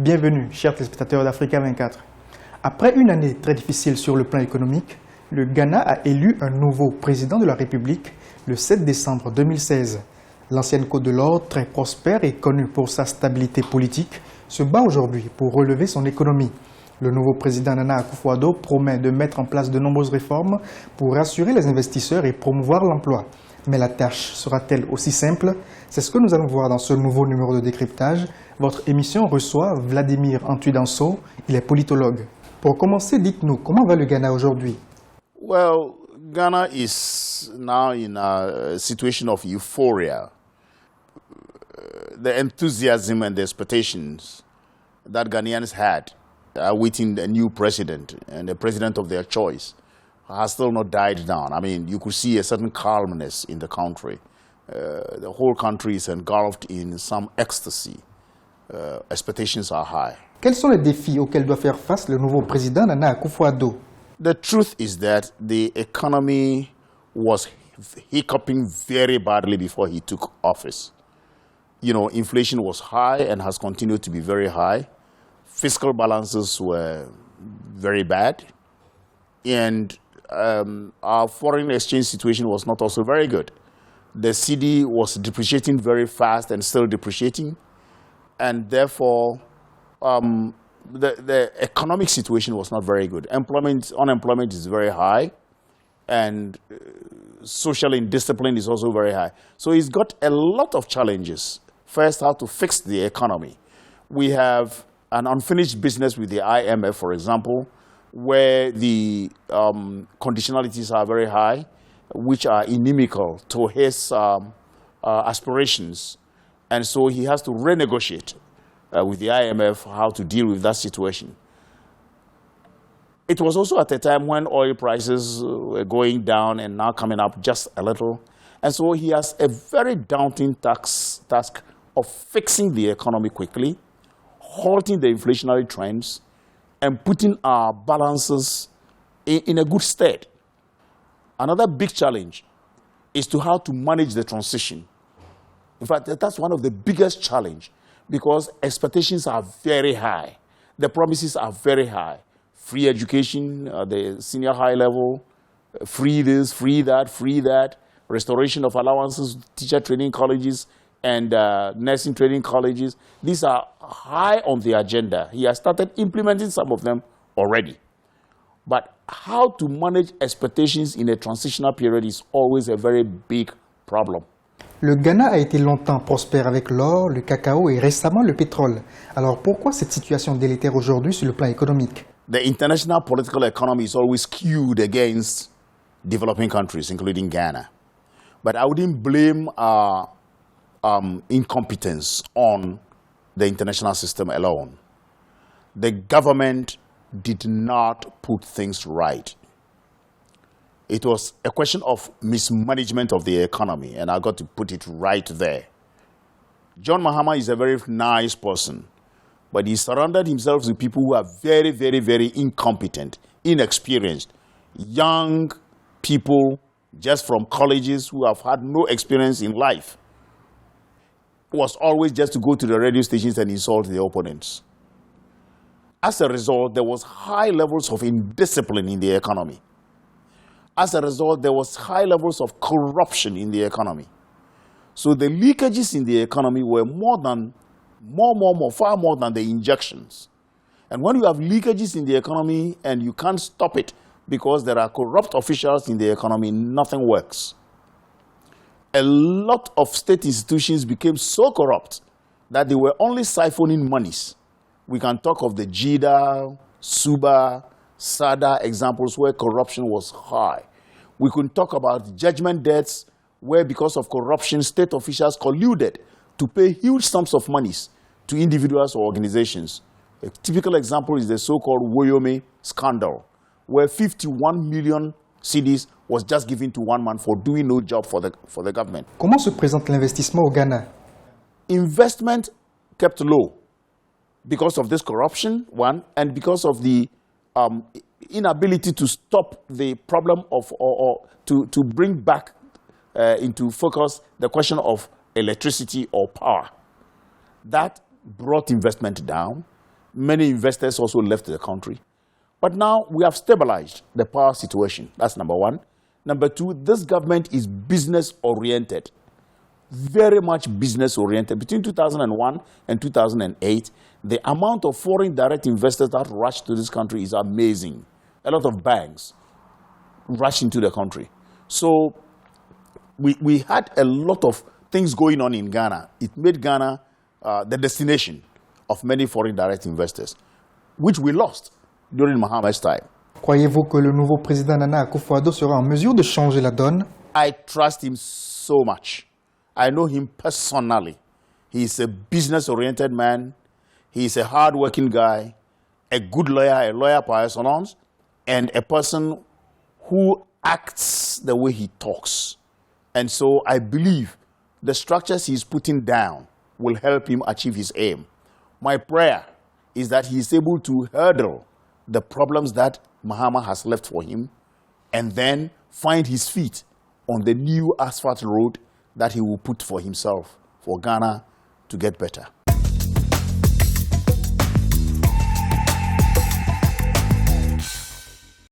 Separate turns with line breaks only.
Bienvenue, chers téléspectateurs d'Africa 24. Après une année très difficile sur le plan économique, le Ghana a élu un nouveau président de la République le 7 décembre 2016. L'ancienne Côte de l'Or, très prospère et connue pour sa stabilité politique, se bat aujourd'hui pour relever son économie. Le nouveau président Nana Akufo-Addo promet de mettre en place de nombreuses réformes pour rassurer les investisseurs et promouvoir l'emploi. Mais la tâche sera-t-elle aussi simple? C'est ce que nous allons voir dans ce nouveau numéro de décryptage. Votre émission reçoit Vladimir Antwi-Danso, il est politologue. Pour commencer, dites-nous, comment va le Ghana aujourd'hui?
Well, Ghana is now in a situation of euphoria. The enthusiasm and the expectations that Ghanaians had awaiting a new president and the president of their choice has still not died down. I mean, you could see a certain calmness in the country. The whole country is engulfed in some ecstasy. Expectations are high.
Quels sont les défis auxquels doit faire face le nouveau président Nana Akufo-Addo?
The truth is that the economy was hiccuping very badly before he took office. You know, inflation was high and has continued to be very high. Fiscal balances were very bad. And our foreign exchange situation was not also very good. The cedi was depreciating very fast and still depreciating. And therefore, the economic situation was not very good. Unemployment is very high, and social indiscipline is also very high. So he's got a lot of challenges. First, how to fix the economy. We have an unfinished business with the IMF, for example, where the conditionalities are very high, which are inimical to his aspirations. And so he has to renegotiate with the IMF how to deal with that situation. It was also at a time when oil prices were going down and now coming up just a little. And so he has a very daunting task of fixing the economy quickly, halting the inflationary trends, and putting our balances in a good state. Another big challenge is to how to manage the transition. In fact, that's one of the biggest challenges because expectations are very high. The promises are very high. Free education, the senior high level, free this, free that, restoration of allowances, teacher training colleges and nursing training colleges. These are high on the agenda. He has started implementing some of them already. But how to manage expectations in a transitional period is always a very big problem.
Le Ghana a été longtemps prospère avec l'or, le cacao et récemment le pétrole. Alors pourquoi cette situation délétère aujourd'hui sur le plan économique?
The international political economy is always skewed against developing countries, including Ghana. But I wouldn't blame our incompetence on the international system alone. The government did not put things right. It was a question of mismanagement of the economy, and I got to put it right there. John Mahama is a very nice person, but he surrounded himself with people who are very, very, very incompetent, inexperienced, young people just from colleges who have had no experience in life. It was always just to go to the radio stations and insult the opponents. As a result, there was high levels of indiscipline in the economy. As a result, there was high levels of corruption in the economy. So the leakages in the economy were far more than the injections. And when you have leakages in the economy and you can't stop it because there are corrupt officials in the economy, nothing works. A lot of state institutions became so corrupt that they were only siphoning monies. We can talk of the JIDA, SUBA, SADA examples where corruption was high. We could talk about judgment debts where because of corruption, state officials colluded to pay huge sums of monies to individuals or organizations. A typical example is the so-called Woyome scandal, where 51 million cedis was just given to one man for doing no job for the government.
Comment se présente l'investissement au Ghana?
Investment kept low because of this corruption, one, and because of the inability to stop the problem of, or to bring back into focus the question of electricity or power. That brought investment down. Many investors also left the country. But now we have stabilized the power situation. That's number one. Number two, this government is business-oriented, very much business-oriented. Between 2001 and 2008, the amount of foreign direct investors that rushed to this country is amazing. A lot of banks rushed into the country. So we had a lot of things going on in Ghana. It made Ghana the destination of many foreign direct investors, which we lost during Mahama's time.
Croyez-vous que le nouveau président Nana Akufo-Addo sera en mesure de changer la donne?
I trust him so much. I know him personally. He is a business-oriented man. He is a hard-working guy, a good lawyer, a lawyer par excellence, and a person who acts the way he talks. And so I believe the structures he's putting down will help him achieve his aim. My prayer is that he is able to hurdle the problems that Mahama has left for him and then find his feet on the new asphalt road that he will put for himself, for Ghana to get better.